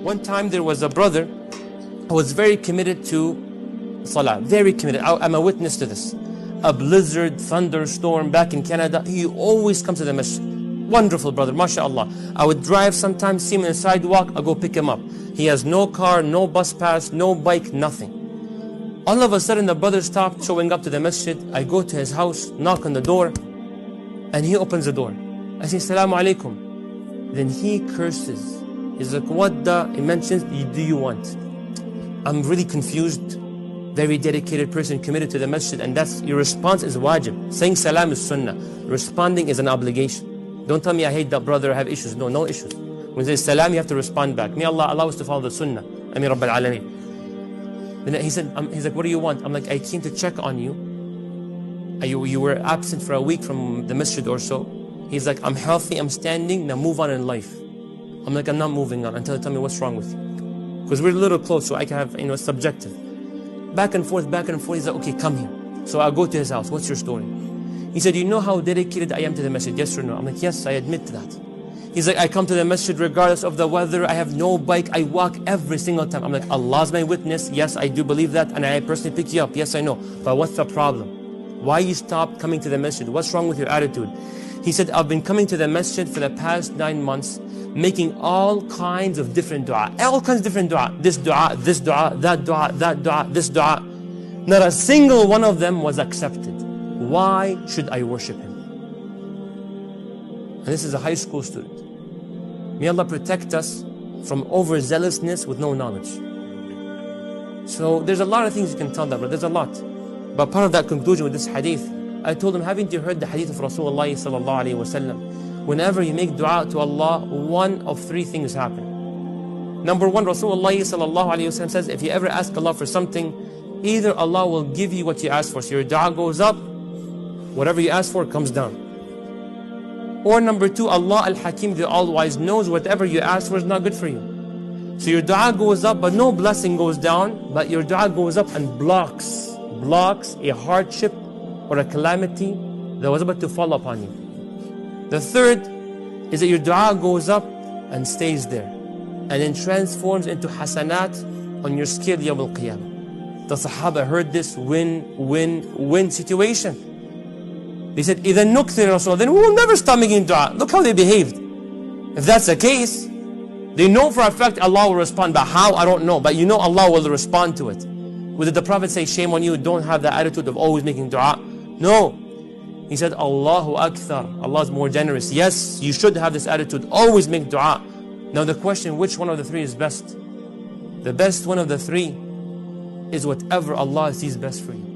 One time there was a brother who was very committed to Salah, very committed. I'm a witness to this. A blizzard, thunderstorm back in Canada, he always comes to the masjid. Wonderful brother, mashallah. I would drive sometimes, see him on the sidewalk, I go pick him up. He has no car, no bus pass, no bike, nothing. All of a sudden the brother stopped showing up to the masjid. I go to his house, knock on the door, and he opens the door. I say, Assalamu alaikum. Then he curses. He's like, what he mentions, do you want? I'm really confused. Very dedicated person, committed to the masjid, and that's, your response is wajib. Saying salam is sunnah. Responding is an obligation. Don't tell me I hate that brother, I have issues. No, no issues. When they say salam, you have to respond back. May Allah allow us to follow the sunnah. Ameen Rabbil Alameen. Then he said, he's like, what do you want? I'm like, I came to check on you. You were absent for a week from the masjid or so. He's like, I'm healthy, I'm standing, now move on in life. I'm like, I'm not moving on until you tell me what's wrong with you. Because we're a little close, so I can have, it's subjective. Back and forth, he's like, okay, come here. So I go to his house, what's your story? He said, you know how dedicated I am to the masjid, yes or no? I'm like, yes, I admit to that. He's like, I come to the masjid regardless of the weather, I have no bike, I walk every single time. I'm like, Allah's my witness, yes, I do believe that, and I personally pick you up, yes, I know. But what's the problem? Why you stopped coming to the masjid? What's wrong with your attitude? He said, I've been coming to the masjid for the past 9 months, making all kinds of different dua. All kinds of different dua. This dua, this dua, that dua, that dua, this dua. Not a single one of them was accepted. Why should I worship him? And this is a high school student. May Allah protect us from overzealousness with no knowledge. So there's a lot of things you can tell that, but there's a lot. But part of that conclusion with this hadith, I told him, haven't you heard the hadith of Rasulullah sallallahu alayhi wa sallam? Whenever you make dua to Allah, one of 3 things happen. Number 1, Rasulullah sallallahu alayhi wa sallam says, if you ever ask Allah for something, either Allah will give you what you ask for. So your dua goes up, whatever you ask for comes down. Or number 2, Allah al-Hakim, the all-wise, knows whatever you ask for is not good for you. So your dua goes up, but no blessing goes down, but your dua goes up and blocks a hardship or a calamity that was about to fall upon you. The third is that your dua goes up and stays there, and then transforms into hasanat on your scale Yawm al-Qiyamah. The Sahaba heard this win situation. They said, إِذَا نُكْثِرِ Rasulullah, then we will never stop making dua. Look how they behaved. If that's the case, they know for a fact Allah will respond, but how, I don't know. But you know Allah will respond to it. Did the Prophet say, shame on you, don't have the attitude of always making dua? No. He said, Allahu Akthar, Allah is more generous. Yes, you should have this attitude, always make dua. Now the question, which one of the 3 is best? The best one of the 3 is whatever Allah sees best for you.